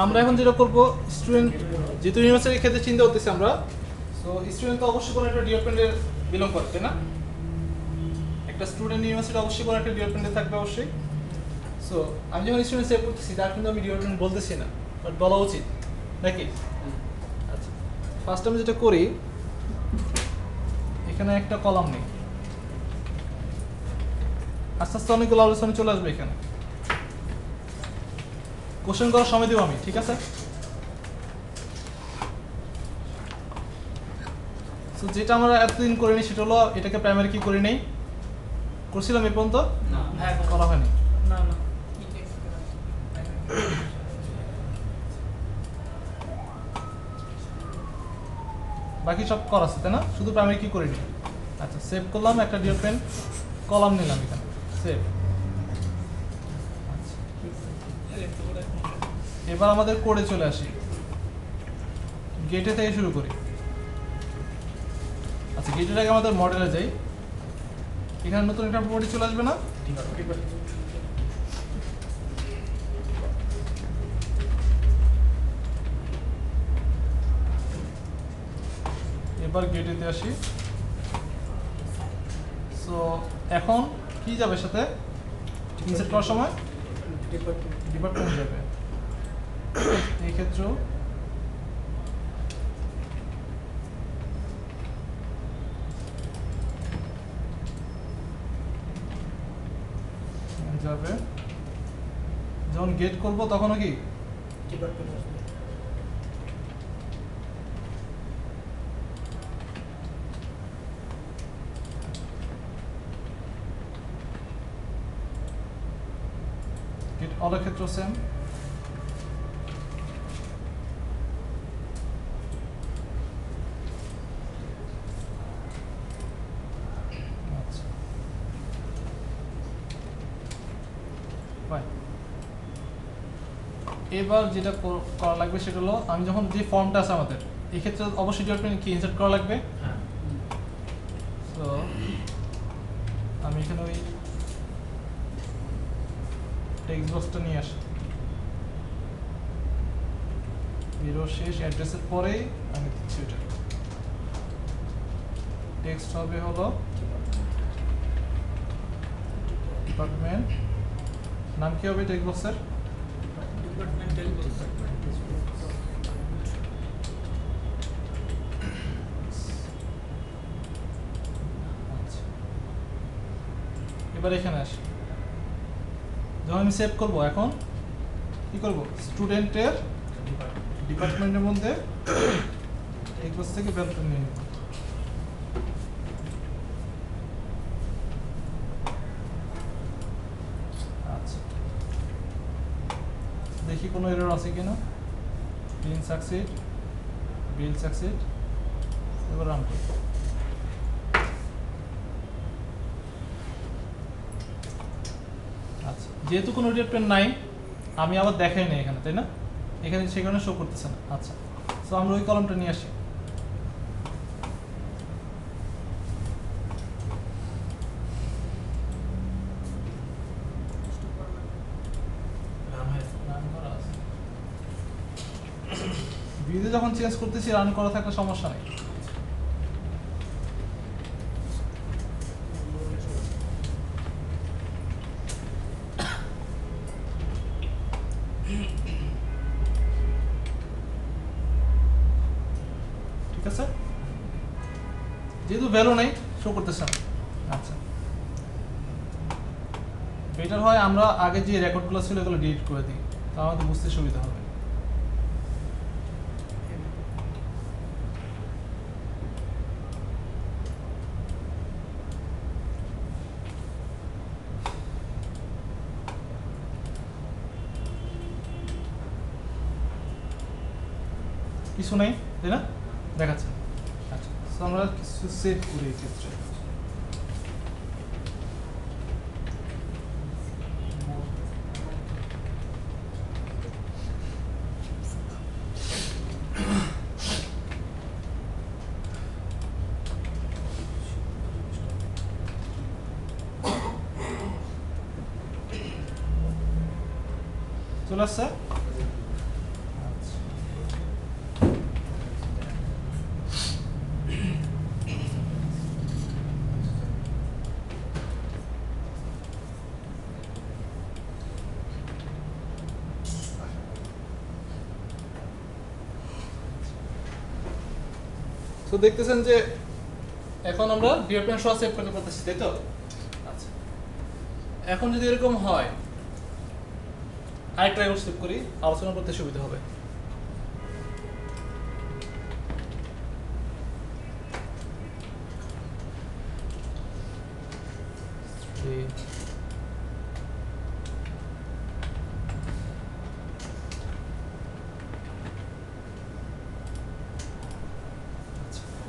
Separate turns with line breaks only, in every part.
আমরা এখন যেটা করব স্টুডেন্ট যেহেতু ইউনিভার্সিটির ক্ষেত্রে চিন্তা করতেছি আমরা, সো স্টুডেন্ট তো অবশ্যই কোনো একটা ডিপার্টমেন্টে বিলং করে, তাই না? একটা স্টুডেন্ট ইউনিভার্সিটি অবশ্যই কোনো একটা ডিপার্টমেন্টে থাকবে অবশ্যই। সো আমি যখন স্টুডেন্ট সেভ করতেছি তার কিন্তু আমি ডিপার্টমেন্ট বলতেছি না, বাট বলা উচিত নাকি? আচ্ছা, ফার্স্ট আমি যেটা করি, এখানে একটা কলাম নেই, আস্তে আস্তে অনেকগুলো আলোচনা চলে আসবে এখানে। কোশ্চেন করার সময় দেবো আমি, ঠিক আছে? সো যেটা আমরা এতদিন করিনি সেটা হলো এটাকে প্রাইমারি কি করি নেই, করছিলাম এ পর্যন্ত করা হয়নি। বাকি সব করা আছে তাই না, শুধু প্রাইমারি কি করিনি। আচ্ছা, সেভ করলাম, একটা ডিপার্টমেন্ট কলাম নিলাম এখানে, সেভ। এবার আমাদের কোডে চলে আসি, গেটে থেকে শুরু করি। আচ্ছা, গেটের আগে আমাদের মডেলে যাই, এখানে নতুন একটা প্রপার্টি চলে আসবে না? এবার গেটেতে আসি। সো এখন কি যাবে সাথে ইনসার্ট করার সময়? ডিপার্টমেন্ট যাবে। এই ক্ষেত্রেও যাবে। যখন গেট করব তখনও কি গেট অল ক্ষেত্র সেম। এবার যেটা করা লাগবে সেটা হলো, আমি যখন যে ফর্মটা আছে আমাদের, এই ক্ষেত্রে অবশ্যই ডিপার্টমেন্ট কি ইনসার্ট করা লাগবে। তো আমি এখানে ওই টেক্সট বক্সটা নিয়ে আসি, এরও শেষ অ্যাড্রেসের পরেই আমি দিচ্ছি ওটা। টেক্সট হবে হলো ডিপার্টমেন্ট, নাম কি হবে টেক্সট বক্সের? এবার এখানে আসি, যখন আমি সেভ করবো এখন কি করব, স্টুডেন্টের ডিপার্টমেন্টের মধ্যে টেক্সট বক্স থেকে বের করে নিয়ে নেব। আচ্ছা, দেখি কোনো এরর আছে কিনা। বিল সাকসিড, এবার রান করি। আচ্ছা, যেহেতু কোনো ডিপার্টমেন্ট নাই আমি আবার দেখাই নাই এখানে, তাই না? এখানে সেখানে শো করতেছে না। আচ্ছা, সো আমরা ওই কলমটা নিয়ে আসি। ভিউতে যখন চেঞ্জ করতেছি রান করা থাকলে সমস্যা নেই। ঠিক আছে, যেহেতু ভ্যালু নেই শো করতেছে না। আচ্ছা, বেটার হয় আমরা আগে যে রেকর্ডগুলো ছিল এগুলো ডিলিট করে দিই, তা আমাদের বুঝতে সুবিধা হবে। কিছু নেই তাই না, দেখাচ্ছে। আচ্ছা, সো আমরা কিছু সেভ করি এই ক্ষেত্রে। চলে আসছে। তো দেখতেছেন যে এখন আমরা ডিপার্টমেন্ট সহ সেভ করতে পারতেছি, তাই তো? আচ্ছা, এখন যদি এরকম হয় আরেকটা একবার সেভ করি, আলোচনা করতে সুবিধা হবে।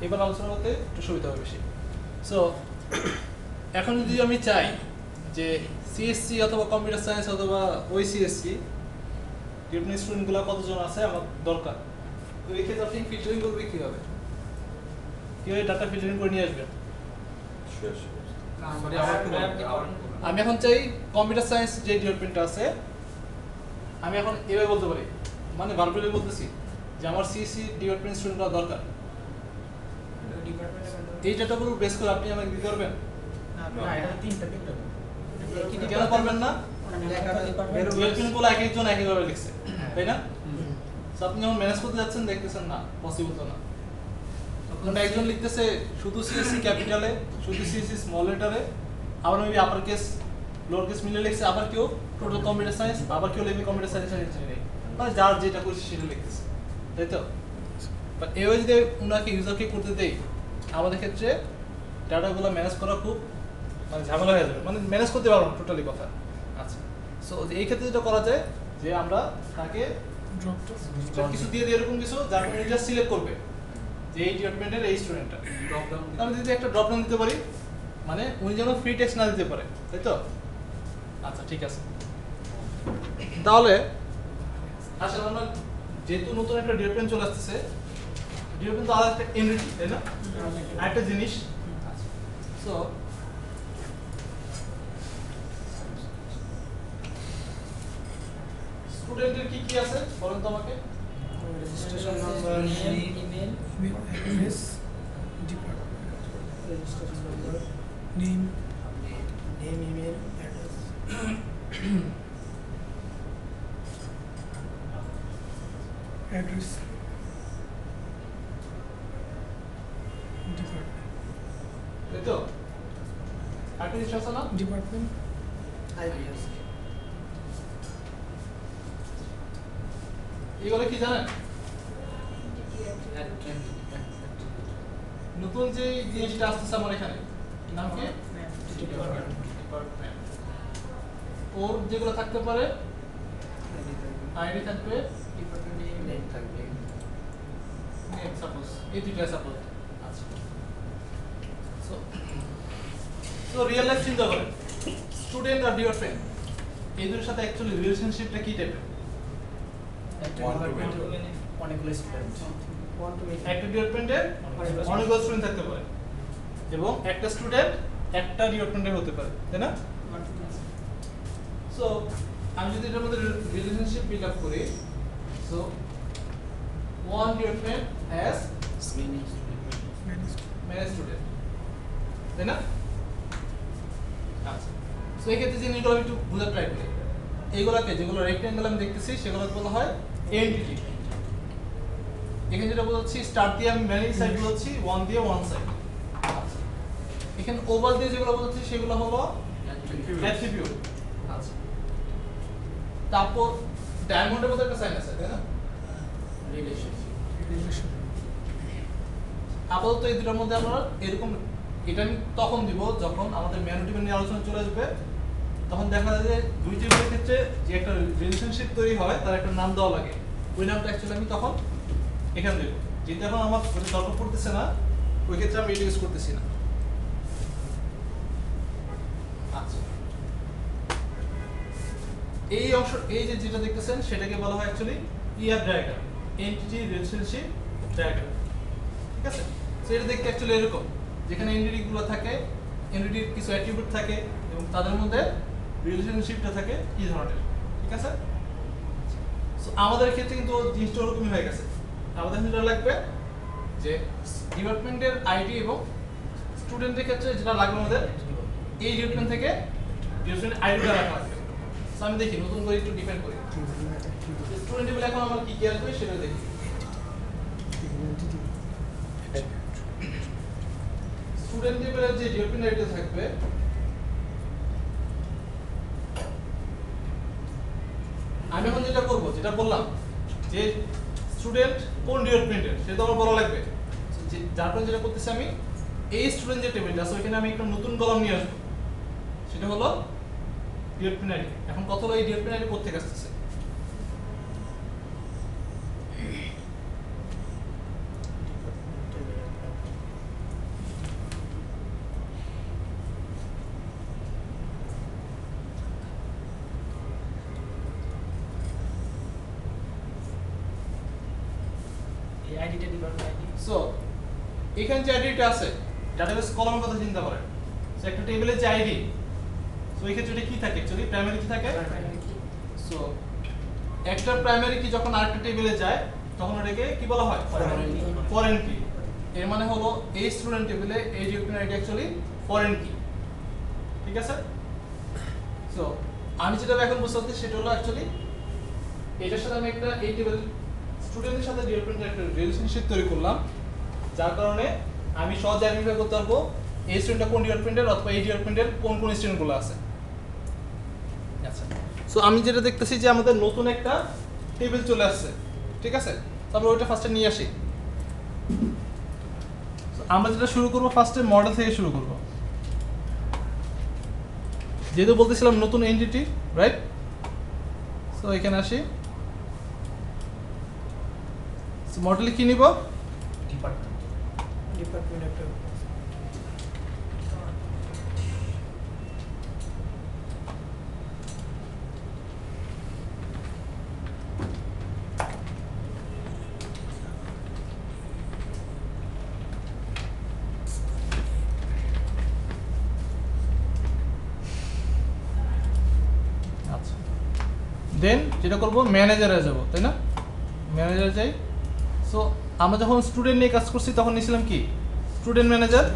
এবার আলোচনা করতে একটু সুবিধা হবে বেশি। সো এখন যদি আমি চাই যে সিএসসি অথবা কম্পিউটার সায়েন্স অথবা ওই সিএসসি ডিপার্টমেন্ট স্টুডেন্টগুলো কতজন আছে আমার দরকার, তো এই ক্ষেত্রে আপনি ফিল্টারিং করবে কীভাবে? কীভাবে ডাটা ফিল্টারিং করে নিয়ে আসবেন? আমি এখন চাই কম্পিউটার সায়েন্স যে ডিপার্টমেন্টটা আছে, আমি এখন এভাবে বলতে পারি, মানে ভার্বালি বলতেছি যে আমার সিএসসি ডিপার্টমেন্ট স্টুডেন্টরা দরকার। এই ডাটাগুলো বেস করে আপনি আমাকে দিতে পারবেন? কেন পারবেন না? ডিপার্টমেন্টগুলো এক একজন এক একভাবে লিখছে, তাই না? তো আপনি যখন ম্যানেজ করতে যাচ্ছেন দেখতেছেন না, পসিবল তো না। তখন একজন লিখতেছে শুধু সিএসসি ক্যাপিটালে, শুধু সিএসসি স্মল লেটারে, আবার maybe upper case lower case মিলে লিখছে, আবার কেউ টোটাল কম্পিউটার সায়েন্স, আবার কেউ লিখবে কম্পিউটার সায়েন্স আর ইঞ্জিনিয়ারিং, মানে যার যেটা করছে সেটা লিখতেছে, তাই তো? বাট এভাবে যদি ওনাকে ইউজারকে করতে দেই, আমাদের ক্ষেত্রে ডাটাগুলো ম্যানেজ করা খুব মানে ঝামেলা হয়ে যাবে, মানে ম্যানেজ করতে পারবো না টোটালি কথা। আচ্ছা, সো এই ক্ষেত্রে যেটা করা যায় যে আমরা তাকে কিছু দিয়ে দিই, এরকম কিছু যার উনি জাস্ট সিলেক্ট করবে যে এই ডিপার্টমেন্টের এই স্টুডেন্টটা। আমি যদি একটা ড্রপ ডাউন দিতে পারি, মানে উনি যেন ফ্রি টেক্সট না দিতে পারে, তাই তো? আচ্ছা, ঠিক আছে। তাহলে আসলে আমরা যেহেতু নতুন একটা ডিপার্টমেন্ট চলে আসতেছে, ডিপার্টমেন্ট তো আলাদা একটা এন্টিটি, তাই না? আরেকটা জিনিস। সো স্টুডেন্টের কি কি আছে বলেন তো আমাকে?
Registration number, name, email,
address, department, registration number, name, email, address, address, department,
তাই তো? আরেকটা জিনিস আছে না?
ডিপার্টমেন্ট,
আইডিএস,
এগুলো কি জানেন? নতুন যে জিনিসটা আসতেছে আমার এখানে, নাম কি? ডিপার্টমেন্ট। ওর যেগুলো থাকতে পারে আইডি থাকবে,
ডিপার্টমেন্ট নেম থাকবে,
নেম সাপোজ, এই দুইটা সাপোজ। আচ্ছা, সো রিয়েল লাইফ চিন্তা করেন, স্টুডেন্ট আর ডিপার্টমেন্ট এই দুটোর সাথে অ্যাকচুয়ালি রিলেশনশিপটা কি টাইপের?
অনেকগুলো স্টুডেন্ট,
একটা ডিপার্টমেন্টে অনেকগুলো স্টুডেন্ট থাকতে পারে এবং একটা স্টুডেন্ট একটা ডিপার্টমেন্টে হতে পারে, তাই না? সো আমি যদি এটার মধ্যে রিলেশনশিপ বিল্ড আপ করি, so one department has many student, তাই না? আচ্ছা, সো এই ক্ষেত্রে জিনিসগুলো আমি একটু বোঝার ট্রাই করি। এইগুলোকে যেগুলো রেক্ট্যাঙ্গেল আমি দেখতেছি সেগুলোকে বলা হয় এন্টিটি। এখানে যেটা বলছি স্টার দিয়ে আমি ম্যানি সাইড বলছি, ওয়ান দিয়ে ওয়ান সাইড। আচ্ছা, এখানে ওভার দিয়ে যেগুলো বলছি সেগুলো হলো অ্যাট্রিবিউট। আচ্ছা, তারপর ডায়মন্ডের মধ্যে একটা সাইন আছে, তাই না?
রিলেশন,
আপাতত এই দুটোর মধ্যে আমরা এরকম, এটা আমি তখন দিব যখন আমাদের ম্যানুটিভ নিয়ে আলোচনা চলে আসবে, তখন দেখা যায় যে দুই টেবিলের ক্ষেত্রে যে একটা রিলেশনশিপ তৈরি হয় তার একটা নাম দেওয়া লাগে, ওই নামটা অ্যাকচুয়ালি আমি তখন এখানে দেবো। যেহেতু এখন আমার দরকার পড়তেছে না, ওই ক্ষেত্রে আমি এটা ইউজ করতেছি না। আচ্ছা, এই অংশ, এই যে যেটা দেখতেছেন সেটাকে বলা হয় অ্যাকচুয়ালি ইয়ার ডায়াগ্রাম, এন্টিটি রিলেশনশিপ ডায়াগ্রাম, ঠিক আছে? সো এটা দেখতে অ্যাকচুয়ালি এরকম, যেখানে এন্টিটি গুলো থাকে, এন্টিটির কিছু অ্যাট্রিবিউট থাকে এবং তাদের মধ্যে রিলেশনশিপটা থাকে কি ধরনের, ঠিক আছে? সো আমাদের ক্ষেত্রে কিন্তু জিনিসটা ওরকমই হয়ে গেছে। আমাদের যেটা লাগবে যে ডিপার্টমেন্টের আইডি এবং স্টুডেন্টের ক্ষেত্রে যেটা লাগবে আমাদের এই ডিপার্টমেন্ট থেকে ডিপার্টমেন্ট আইডিটা রাখা লাগবে। সো আমি দেখি নতুন করে একটু ডিফাইন করি স্টুডেন্ট বলে এখন আমরা কি কি আসবে সেটা দেখি। স্টুডেন্ট টেবিলের যে ডিওপিন আইডি থাকবে আমি এখন যেটা করব, যেটা বললাম যে স্টুডেন্ট কোন ডিপার্টমেন্টের সেটা আমার বলা লাগবে। যার কারণে যেটা করতেছি আমি এই স্টুডেন্ট যে টেবিলটা আছে ওইখানে আমি একটা নতুন কলাম নিয়ে আসবো, সেটা হলো ডিপার্টমেন্ট আইডি। এখন কত হলো এই ডিপার্টমেন্ট আইডি কোথা থেকে আসতেছে?
এই আইডিটা ডিপার্টমেন্ট আইডি।
সো এখানে যে আইডিটা আছে ডাটাবেস কলামের কথা চিন্তা করেন, সো একটা টেবিলের যে আইডি, সো এই ক্ষেত্রে এটা কি থাকে? অ্যাকচুয়ালি প্রাইমারি কি থাকে? সো একটা প্রাইমারি কি যখন আরেকটা টেবিলে যায় তখন ওটাকে কি বলা হয়? ফরেন কি। এর মানে হলো এই স্টুডেন্ট টেবিলে এই ডিপার্টমেন্ট আইডি অ্যাকচুয়ালি ফরেন কি। ঠিক আছে? সো আমি যেটা এখন বুঝতে পারছি সেটা হলো অ্যাকচুয়ালি এটার সাথে আমি একটা এই টেবিল স্টুডেন্টের সাথে ডিপার্টমেন্টের একটা রিলেশনশিপ তৈরি করলাম, যার কারণে আমি সহজে আইডেন্টিফাই করতে পারবো এই স্টুডেন্টটা কোন ডিপার্টমেন্টের অথবা এই ডিপার্টমেন্টের কোন কোন স্টুডেন্টগুলো আছে। আচ্ছা, সো আমি যেটা দেখতেছি যে আমাদের নতুন একটা টেবিল চলে আসছে। ঠিক আছে, তারপর ওইটা ফার্স্টে নিয়ে আসি। আমরা যেটা শুরু করব ফার্স্টে মডেল থেকে শুরু করব, যেহেতু বলতেছিলাম নতুন এন্টিটি, রাইট? সো এখানে আসি, মডেলে কি নিব?
ডিপার্টমেন্ট একটা
আচ্ছা, দেন যেটা করব ম্যানেজারে যাব, তাই না? ম্যানেজারে যাই। সো আমরা যখন স্টুডেন্ট নিয়ে কাজ করছি তখন নিয়েছিলাম কি? Student manager.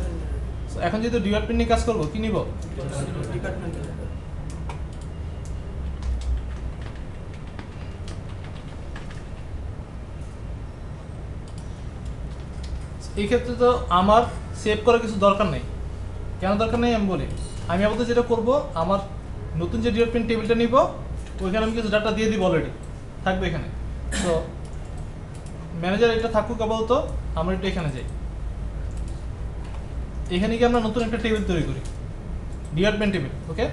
সো এখন যেহেতু ডিপার্টমেন্ট নিয়ে কাজ করব, কি নিব?
ডিপার্টমেন্ট
এই ক্ষেত্রে তো আমার সেভ করার কিছু দরকার নেই। কেন দরকার নেই আমি বলি। আমি আপাতত যেটা করব, আমার নতুন যে ডিপার্টমেন্ট টেবিলটা নিব ওইখানে আমি কিছু ডাটা দিয়ে দিব, অলরেডি থাকবে এখানে। তো ম্যানেজার এটা থাকুক আপাতত, আমরা একটু এখানে যাই। এখানে গিয়ে আমরা নতুন একটা টেবিল তৈরি করি, ডিপার্টমেন্ট টেবিল। ওকে,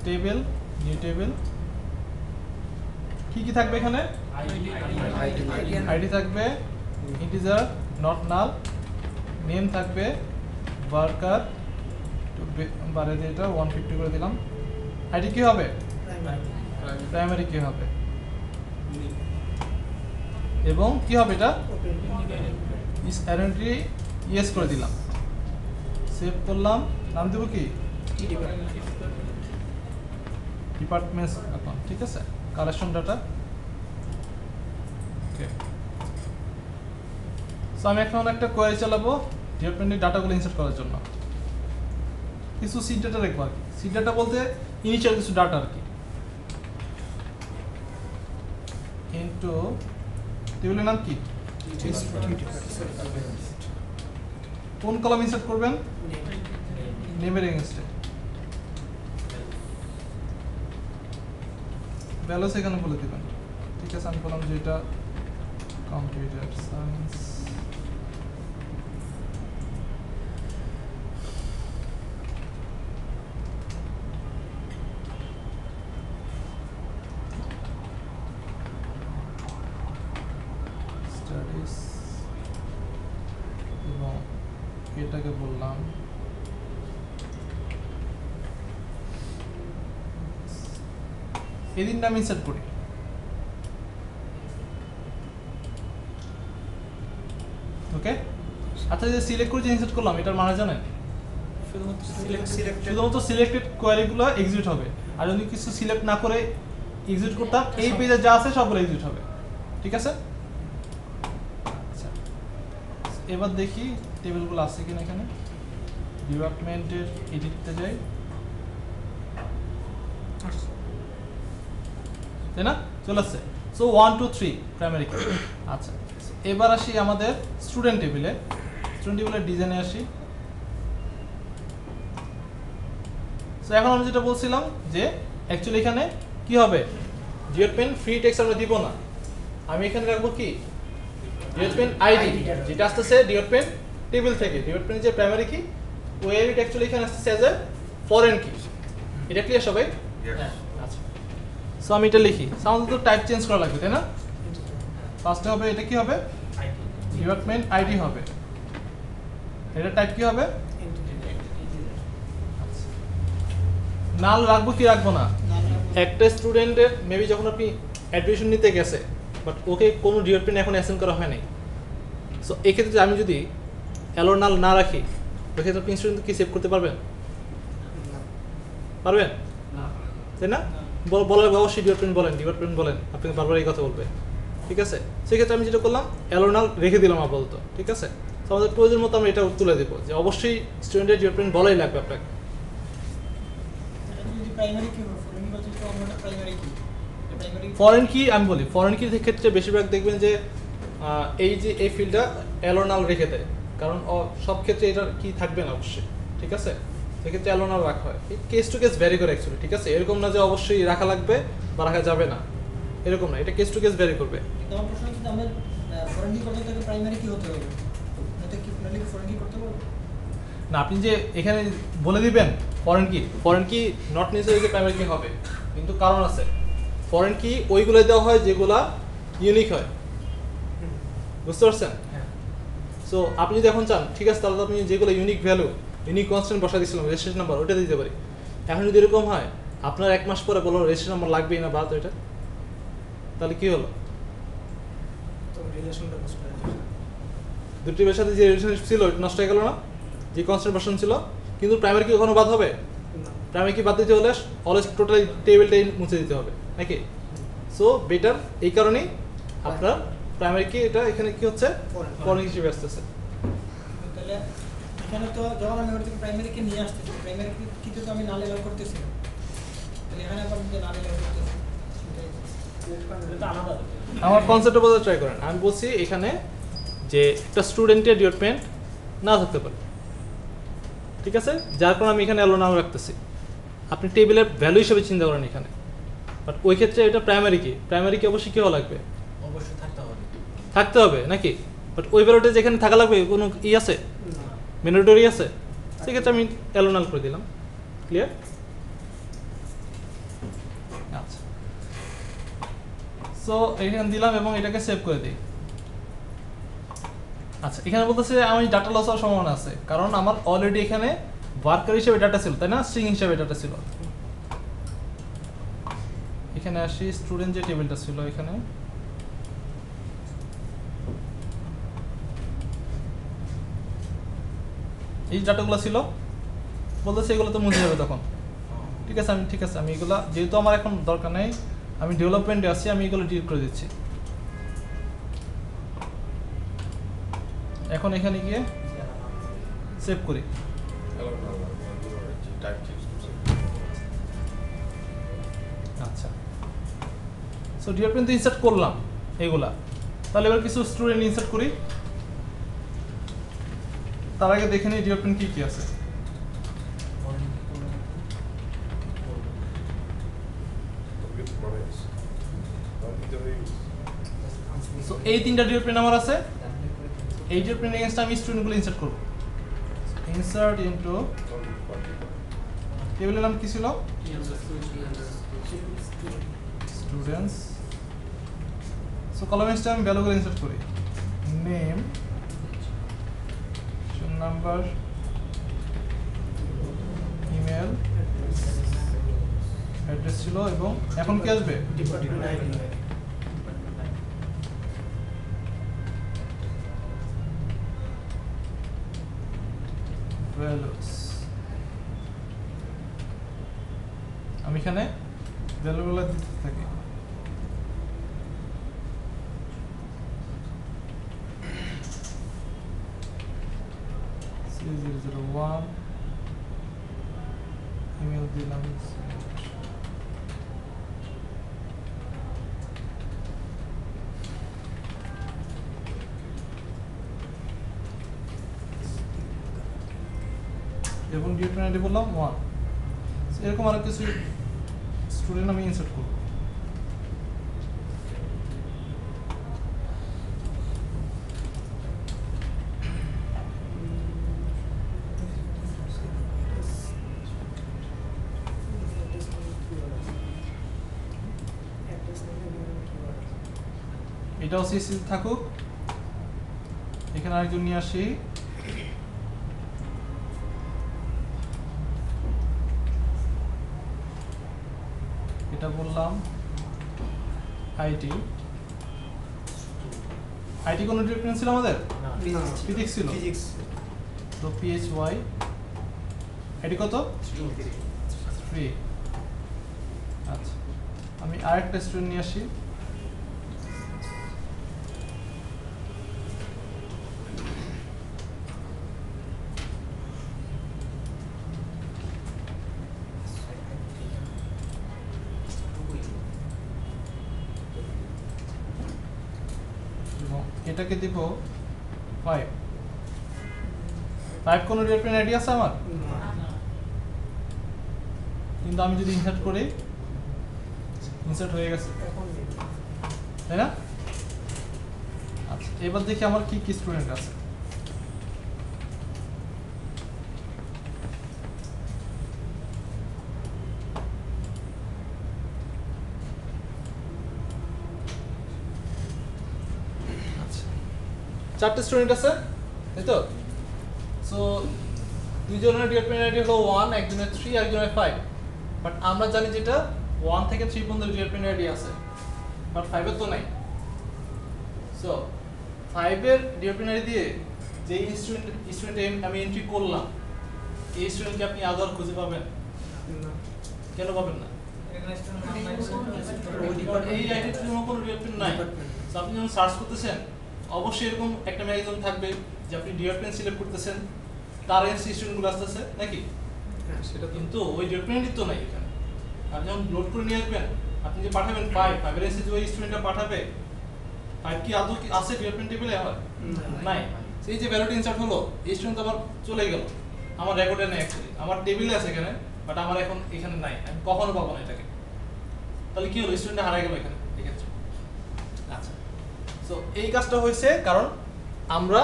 টেবিল, নিউ টেবিল। কি কি থাকবে এখানে? আইডি থাকবে, ইন্টিজার নট নাল, নেম থাকবে, ওয়ার্কার বারে দিয়ে এটা 150 করে দিলাম। আইডি কি হবে? প্রাইমারি কি হবে? এবং কি হবে এটা? ইস অ্যারেন্টলি ইয়েস করে দিলাম, সেভ করলাম। নাম দেব কি? Departments account. ঠিক আছে, কালেকশন ডাটা। ওকে, সো আমি এখন একটা কোয়েরি চালাবো ডিপার্টমেন্টের ডাটাগুলো ইনসার্ট করার জন্য। কিছু সিড ডাটা রাখবো আর কি। সিড ডাটা বলতে ইনিশিয়াল কিছু ডাটা আর কি। ইনটু টেবিলের নাম কি? কোন কলাম ইনসার্ট করবেন? নেমের এগেইনস্টে। ভ্যালুস এখানে বলে দিবেন। ঠিক আছে, আমি বললাম যে এটা কম্পিউটার সায়েন্স। স্টাডিজ এবং এটাকে বললাম এদিন নাম ইনসার্ট করি। ওকে, আচ্ছা, যে সিলেক্ট করে যে ইনসার্ট করলাম এটার মানে জানেন? শুধুমাত্র সিলেক্টেড কোয়ারিগুলো এক্সিকিউট হবে, আর যদি কিছু সিলেক্ট না করে এক্সিকিউট করতাম এই পেজে যা আছে সবগুলো এক্সিকিউট হবে। ঠিক আছে, আচ্ছা এবার দেখি টেবিলগুলো আছে কিনা এখানে। ডিপার্টমেন্টের এডিটতে যাই, তাই না? চলে আসছে। সো 1 2 3 প্রাইমারি কি। আচ্ছা, এবার আসি আমাদের স্টুডেন্ট টেবিলে। স্টুডেন্ট টেবিলের ডিজাইনে আসি। সো এখন আমি যেটা বলছিলাম যে অ্যাকচুয়ালি এখানে কি হবে, ডিওপেন ফ্রি টেক্সট আমরা দিব না, আমি এখানে রাখবো কি ডিওপেন আইডি, যেটা আসতেছে ডিওপেন টেবিল থেকে। ডিওপেন যে প্রাইমারি কি ওই আইডিটা অ্যাকচুয়ালি এখানে আসতেছে অ্যাজ এ ফরেন কি। এটা ক্লিয়ার সবাই? আচ্ছা, সো আমি এটা লিখি। সো আমাদের তো টাইপ চেঞ্জ করা লাগবে তাই না? ফার্স্টে হবে এটা কি হবে, ডিপার্টমেন্ট আইডি হবে। এটা টাইপ কি হবে, নাল রাখবো কি রাখবো না? একটা স্টুডেন্টের মেবি যখন আপনি অ্যাডমিশন নিতে গেছে বাট ওকে কোনো ডিপার্টমেন্ট এখন অ্যাসাইন করা হয় নাই, সো এক্ষেত্রে আমি যদি অ্যালো নাল না রাখি ওই ক্ষেত্রে আপনি স্টুডেন্ট কি সেভ করতে পারবেন? পারবেন তাই না? বলার অবশ্যই ডিপার্টমেন্ট বলেন, আপনাকে বারবার এই কথা বলবে, ঠিক আছে? সেক্ষেত্রে আমি যেটা করলাম অ্যালো নাল রেখে দিলাম আপাতত, ঠিক আছে? তো আমাদের প্রয়োজন মতো আমরা এটা তুলে দেবো যে অবশ্যই স্টুডেন্টের ডিপার্টমেন্ট বলাই লাগবে আপনাকে। ফরেন কি আমি বলি, ফরেন কির ক্ষেত্রে বেশিরভাগ দেখবেন যে এই যে এই ফিল্ডটা অ্যালোনাল রেখে দেয়, কারণ সব ক্ষেত্রে এটা কি থাকবে না অবশ্যই, ঠিক আছে? সেক্ষেত্রে অ্যালোনাল রাখা হয়, কেস টু কেস ভ্যারি করে অ্যাকচুয়ালি, ঠিক আছে? এরকম না যে অবশ্যই রাখা লাগবে বা রাখা যাবে না, এরকম না, এটা কেস টু কেস ভ্যারি করবে।
আমার প্রশ্ন হচ্ছে আমরা ফরেন কি করতে গেলে প্রাইমারি কি হতে হবে? এটা কি ফরেন কি করতে পারবো
না, আপনি যে এখানে বলে দিবেন ফরেন কি নট নেসেসারি যে প্রাইমারি কি হবে, কিন্তু কারণ আছে। ফরেন কি ওইগুলো দেওয়া হয় যেগুলা ইউনিক হয়, বুঝতে পারছেন? সো আপনি যদি এখন চান ঠিক আছে, তাহলে আপনি যেগুলো ইউনিক ভ্যালু ইউনিক কনস্ট্যান্ট বসা দিয়েছিলাম রেজিস্ট্রেশন নাম্বার ওটা দিতে পারি। এখন যদি এরকম হয় আপনার 1 মাস পরে বলো রেজিস্ট্রেশন নাম্বার লাগবেই না বাদ, এটা তাহলে কি হলো?
তো রিলেশনটা নষ্ট হয়ে যাবে।
দুটি বের সাথে যে রিলেশনশিপ ছিল এটা নষ্ট হয়ে গেল না, যে কনস্ট্যান্ট বসানো ছিল। কিন্তু প্রাইমারি কি কখনো বাদ হবে? প্রাইমারি কি বাদ দিতে হলে অলওয়েজ টোটাল টেবিলটাই মুছে দিতে হবে নাকি? সো বেটার এই কারণেই আপনার প্রাইমারি কি এটা এখানে কি হচ্ছে ফরেন হিসেবে আসতেছে।
তাহলে এখানে তো যখন আমি ওর থেকে প্রাইমারি কে নিয়ে আসতেছি, প্রাইমারি কিতে তো আমি নাল এলাও করতেছি না, তাহলে এখানে আবার আমি নাল এলাও করতেছি, এটা আলাদা।
আমার কনসেপ্টটা বোঝার ট্রাই করেন। আমি বলছি এখানে যে একটা স্টুডেন্টের ডিপার্টমেন্ট না থাকতে পারে, ঠিক আছে? যার কারণে আমি এখানে অ্যালো নাম রাখতেছি। আপনি টেবিলের ভ্যালু হিসেবে চিন্তা করেন এখানে, বাট ওই ক্ষেত্রে এটা প্রাইমারি কি অবশ্যই কি হওয়া লাগবে,
অবশ্যই
থাকতে হবে নাকি? বাট ওই ভ্যালুটা যেখানে থাকা লাগবে কোনো আছে ম্যান্ডেটরি আছে, সেক্ষেত্রে আমি অ্যালোনাল করে দিলাম। ক্লিয়ার? আচ্ছা, সো এখানে দিলাম এবং এটাকে সেভ করে দিই। আচ্ছা, এখানে বলতেছে আমি ডাটা লস হওয়ার সম্ভাবনা আছে, কারণ আমার অলরেডি এখানে ওয়ার্কার হিসেবে ডাটা ছিল তাই না, স্ট্রিং হিসেবে ডাটা ছিল। এখানে আসি স্টুডেন্ট যে টেবিলটা ছিল এখানে, এই ডাটাগুলো ছিল বলতেছে এগুলো তো মুছে যাবে তখন, ঠিক আছে? আমি এগুলো যেহেতু আমার এখন দরকার নেই, আমি ডেভেলপমেন্টে আছি, আমি এগুলো ডিলিট করে দিচ্ছি। এখন এখানে গিয়ে সেভ করি। আচ্ছা, সো ডিপার্টমেন্ট তো ইনসার্ট করলাম এগুলা, তাহলে এবার কিছু স্টুডেন্ট ইনসার্ট করি। তার আগে দেখে নিই ডিপার্টমেন্ট কি কি আছে। সো এই তিনটা ডিপার্টমেন্ট আমার আছে। এই ডিপার্টমেন্ট এগেইনস্ট আমি স্টুডেন্টগুলো ইনসার্ট করব। ইনসার্ট ইনটু টেবিলের নাম কি ছিল? স্টুডেন্টস। সো কলামিস্টে আমি ভ্যালুগুলো ইনসার্ট করি। নেম, নাম্বার, ইমেল, অ্যাড্রেস ছিল এবং এখন কি আসবে?
Department ID.
ভ্যালুস। আমি এখানে ভ্যালুগুলো দিতে থাকি। C001 ইমেল দিলাম, এবং ডিপার্টমেন্ট আইডি বললাম 1। এরকম আরো কিছু স্টুডেন্ট আমি ইনসার্ট করব। এটাও সিসি থাকুক, এখানে আরেকজন নিয়ে আসি। এটা বললাম আইটি। আইটি কোনো ডিপার্টমেন্ট ছিল আমাদের? ফিজিক্স ছিল। তো PHY আইটি কত? 3। আচ্ছা, আমি আরেকটা স্টুডেন্ট নিয়ে আসি। এটাকে দিব 5। 5 কোন ডিপার্টমেন্ট আইডি আছে আমার? কিন্তু আমি যদি ইনসার্ট করি, ইনসার্ট হয়ে গেছে, তাই না? আচ্ছা, এবার দেখি আমার কি কি স্টুডেন্ট আছে। চারটে স্টুডেন্ট আছে, তাই তো? সো দুইজনের ডিপার্টমেন্ট আইডি হলো 1, একজনের 3, একজনের 5। বাট আমরা জানি যেটা 1 থেকে 3 পর্যন্ত ডিপার্টমেন্ট আইডি আছে, বাট 5 এর তো নাই। সো 5 এর ডিপার্টমেন্ট আইডি দিয়ে যে স্টুডেন্ট আমি এন্ট্রি করলাম, এই স্টুডেন্টকে আপনি আদর খুঁজে পাবেন না। কেন পাবেন না? এই আইডির জন্য কোনো ডিপার্টমেন্ট নাই। সো আপনি যখন সার্চ করতেছেন, অবশ্যই এরকম একটা ম্যাগাজিন থাকবে যে আপনি ডিপার্টমেন্ট সিলেক্ট করতেছেন, তার এনসি স্টুডেন্টগুলো আসতেছে নাকি? সেটা কিন্তু ওই ডিপার্টমেন্টই তো নাই এখানে। আপনি যখন লোড করে নিয়ে আসবেন, আপনি যে পাঠাবেন 5 এর এনসি যে ওই স্টুডেন্টটা পাঠাবে, 5 কি আদৌ কি আছে ডিপার্টমেন্ট টেবিলে? আমার নাই। সেই যে ভ্যালুটা ইনসার্ট হলো, এই স্টুডেন্ট আমার চলে গেল, আমার রেকর্ডে নেই অ্যাকচুয়ালি, আমার টেবিলে আছে এখানে, বাট আমার এখন এখানে নাই, আমি কখনো পাবো না এটাকে। তাহলে কি হলো? স্টুডেন্টটা হারিয়ে গেল এখানে, ঠিক আছে? আচ্ছা, সো এই কাজটা হয়েছে কারণ আমরা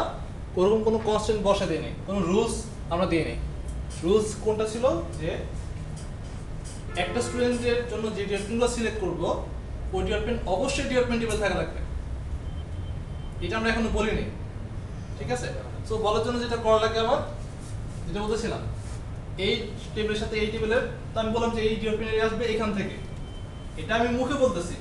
ওরকম কোনো কনস্ট্যান্ট বসে দিই নাই, কোনো রুলস আমরা দিই নাই। রুলস কোনটা ছিল? যে একটা স্টুডেন্টের জন্য যে ডিপার্টমেন্টগুলো সিলেক্ট করব, ওই ডিপার্টমেন্ট অবশ্যই ডিপার্টমেন্ট টেবিল থাকা লাগবে। এটা আমরা এখনো বলিনি, ঠিক আছে? সো বলার জন্য যেটা করা লাগে আমার, যেটা বলতেছিলাম, এই টেবিলের সাথে এই টেবিলের, তো আমি বললাম যে এই ডিপার্টমেন্টে আসবে এখান থেকে, এটা আমি মুখে বলতেছি,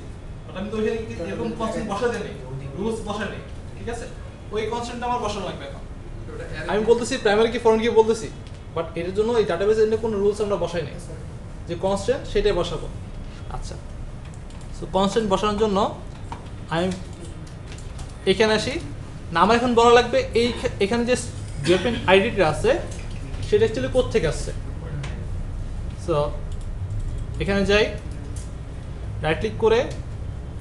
বাট আমি তো ওইখানে এরকম কনস্ট্যান্ট বসা দেই নাই, রুলস বসা নেই, ঠিক আছে? ওই কনস্ট্যান্টটা আমার বসানো লাগবে এখন। আমি বলতেছি প্রাইমারি কি ফরেন কি বলতেছি, বাট এর জন্য এই ডাটাবেসে এর কোনো রুলস আমরা বসাই নাই, যে কনস্ট্যান্ট সেটাই বসাবো। আচ্ছা, সো কনস্ট্যান্ট বসানোর জন্য আমি এখানে আসি না, আমার এখন বলা লাগবে এই এখানে যে ডিপার্টমেন্ট আইডিটা আছে সেটা অ্যাকচুয়ালি কোথা থেকে আসছে। সো এখানে যাই, রাইট ক্লিক করে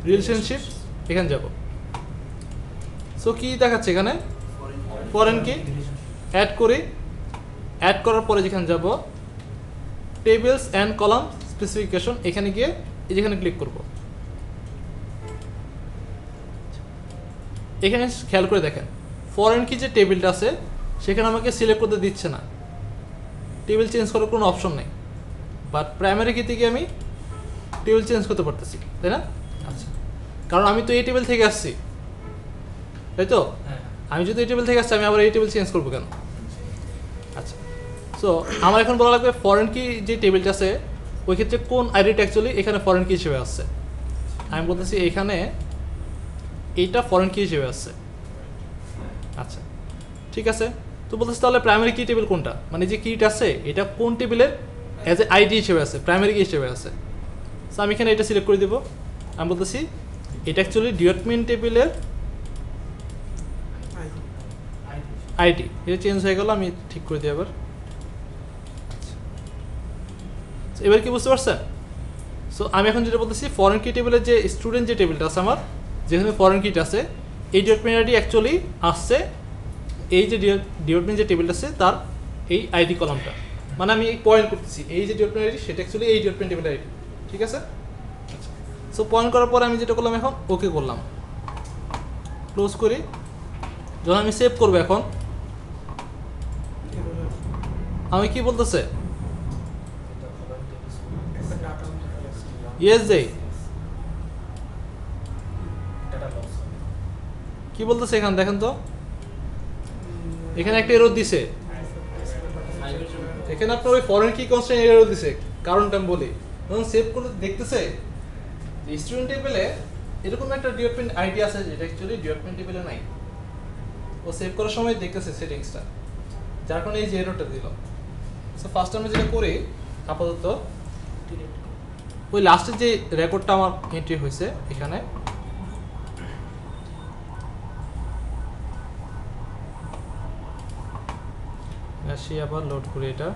রিলেশনশিপ, এখানে যাব। সো কি দেখাচ্ছে এখানে? ফরেন কি অ্যাড করি, অ্যাড করার পরে যেখানে যাব টেবিলস অ্যান্ড কলাম স্পেসিফিকেশন, এখানে গিয়ে যেখানে ক্লিক করব। এখানে খেয়াল করে দেখেন, ফরেন কি যে টেবিলটা আছে সেখানে আমাকে সিলেক্ট করতে দিচ্ছে না, টেবিল চেঞ্জ করার কোনো অপশন নেই। বাট প্রাইমারি কি থেকে আমি টেবিল চেঞ্জ করতে পারতেছি, তাই না? আচ্ছা, কারণ আমি তো এই টেবিল থেকে আসছি, তাই তো? আমি যদি এই টেবিল থেকে আসছি, আমি আবার এই টেবিল চেঞ্জ করবো কেন? আচ্ছা, সো আমার এখন বলা লাগবে ফরেন কি যে টেবিলটা আছে ওই ক্ষেত্রে কোন আইডিটা অ্যাকচুয়ালি এখানে ফরেন কি হিসেবে আসছে। আমি বলতেছি এখানে এইটা ফরেন কি হিসেবে আসছে। আচ্ছা, ঠিক আছে। তো বলতেছি তাহলে প্রাইমারি কি টেবিল কোনটা, মানে যে কিটা আছে এটা কোন টেবিলের অ্যাজ এ আইডি হিসেবে আছে, প্রাইমারি কি হিসেবে আছে। সো আমি এখানে এটা সিলেক্ট করে দেবো। আমি বলতেছি এটা অ্যাকচুয়ালি ডিপার্টমেন্ট টেবিলের আইডি, এটা চেঞ্জ হয়ে গেল, আমি ঠিক করে দিই আবার। এবার কি বুঝতে পারছেন? সো আমি এখন যেটা বলতেছি ফরেন কি টেবিলের যে স্টুডেন্ট যে টেবিলটা আছে আমার, যেখানে ফরেন কিট আছে, এই ডিপার্টমেন্ট আইডি অ্যাকচুয়ালি আসছে এই যে ডিপার্টমেন্ট যে টেবিলটা আছে তার এই আইডি কলামটা, মানে আমি পয়েন্ট করতেছি এই যে ডেভেলপমেন্ট আইডি সেটা অ্যাকচুয়ালি এই ডেভেলপমেন্ট টেবিল আইডি, ঠিক আছে? আচ্ছা, সো পয়েন্ট করার পরে আমি যেটা করলাম এখন ওকে করলাম, ক্লোজ করি। যখন আমি সেভ করবো এখন আমি কি বলতেছে ইয়েস দেই, কি বলতেছে এখানে দেখেন তো, এখানে একটা এরর দিছে, এখানে আপনার ওই ফরেন কি কনস্ট্যান্ট এরর দিছে, কারণটা আমি বলি। যখন সেভ করে দেখতেছে স্টুডেন্ট টেবিলে এরকম একটা ডেভেলপমেন্ট আইডি আছে যেটা অ্যাকচুয়ালি ডেভেলপমেন্ট টেবিলে নাই। ও সেভ করার সময় দেখতেছে সেটিংসটা, যার কারণে এই যে এররটা দিল। সো ফার্স্ট আমরা যেটা করি আপাতত ওই লাস্টের যে রেকর্ডটা আমার এন্ট্রি হয়েছে এখানে আসি, আবার লোড করি এটা।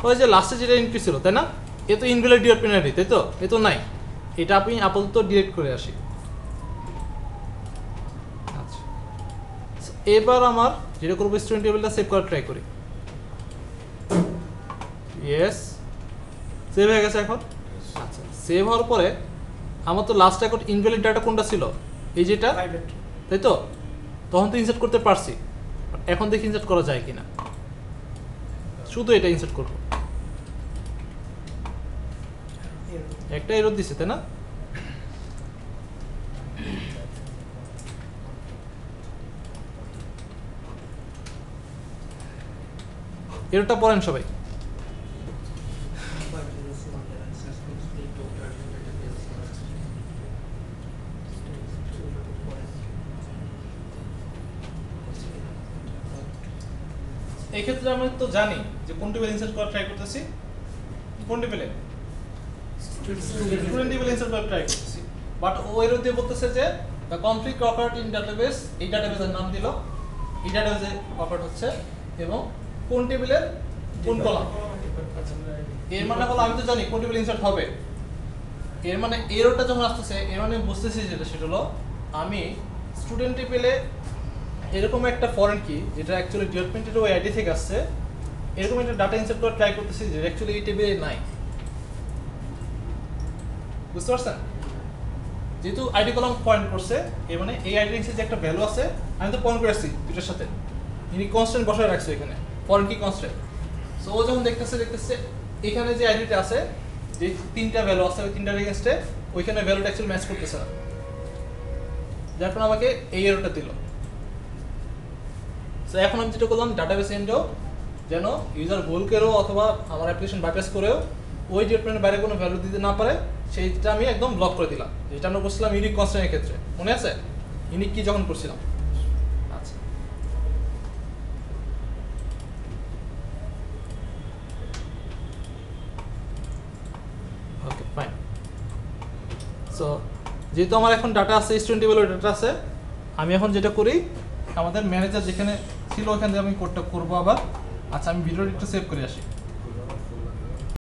ওই যে লাস্টে যেটা এন্ট্রি ছিল তাই না, এ তো ইনভ্যালিড ডেভেলপমেন্ট আইডি, তাই তো? এ তো নাই, এটা আপনি আপাতত ডিলিট করে আসি। আচ্ছা, এবার আমার যেটা করবো স্টুডেন্ট টেবিলটা সেভ করার ট্রাই করি। ইয়েস, সেভ হয়ে গেছে এখন। আচ্ছা, সেভ হওয়ার পরে আমার তো লাস্ট রেকর্ড ইনভ্যালিড ডাটা কোনটা ছিল, এই যেটা, তাই তো? তখন তো ইনসার্ট করতে পারছি, এখন দেখি ইনসার্ট করা যায় কিনা। শুধু এটা ইনসার্ট করবো, একটা এরর দিছে তাই না? এররটা পড়েন সবাই। এই ক্ষেত্রে আমি তো জানি যে কোন টেবিল ইনসার্ট করা ট্রাই করতেছি, কোন টেবিলে স্টুডেন্ট টেবিল ইনসার্ট করা ট্রাই করতেছি, বাট ও এরর দিয়ে বলতেছে যে the conflict occurred in database, এই ডাটাবেসের নাম দিল, এই ডাটাবেসে অকার্ড হচ্ছে এবং কোন টেবিলের কোন কলাম। এর মানে হলো আমি তো জানি কোন টেবিল ইনসার্ট হবে, এর মানে এররটা যখন আসতেছে এর মানে বুঝতেছি যেটা সেটা হলো আমি স্টুডেন্ট টেবিলে এরকম একটা ফরেন কি যেটা অ্যাকচুয়ালি ডেভেলপমেন্টের ওই আইডি থেকে আসছে, এরকম একটা ডাটা ইনসার্ট করা ট্রাই করতেছি যেটা অ্যাকচুয়ালি এই টেবিলে নাই। বুঝতে পারছেন? যেহেতু আইডি কলাম পয়েন্ট করছে এর মানে এই আইডি লিঙ্কসে যে একটা ভ্যালু আছে আমি তো পয়েন্ট করে আসছি দুটোর সাথে, ইনি কনস্ট্যান্ট বসায় রাখছে এখানে ফরেন কি কনস্ট্যান্ট। সো ও যখন দেখতেছে এখানে যে আইডিটা আছে যে তিনটা ভ্যালু আছে ওই তিনটার এগেইনস্টে ওইখানে ভ্যালুটা অ্যাকচুয়ালি ম্যাচ করতেছে না, যার কারণে আমাকে এই এররটা দিল। সো এখন আমি যেটা করলাম ডাটাবেস এন্ডেও যেন ইউজার ভুল করেও অথবা আমার অ্যাপ্লিকেশন বাইপাস করেও ওই ডেভেলপমেন্টের বাইরে কোনো ভ্যালু দিতে না পারে সেইটা আমি একদম ব্লক করে দিলাম, যেটা আমরা করছিলাম ইউনিক কনস্ট্যান্টের ক্ষেত্রে, মনে আছে ইউনিক কি যখন করছিলাম। আচ্ছা, ওকে ফাইন। সো যেহেতু আমার এখন ডাটা আছে স্টুডেন্ট টেবিলের ডাটা আছে, আমি এখন যেটা করি আমাদের ম্যানেজার যেখানে ছিল ওখান থেকে আমি কোডটা করবো আবার। আচ্ছা, আমি ভিডিওটা একটু সেভ করে আসি।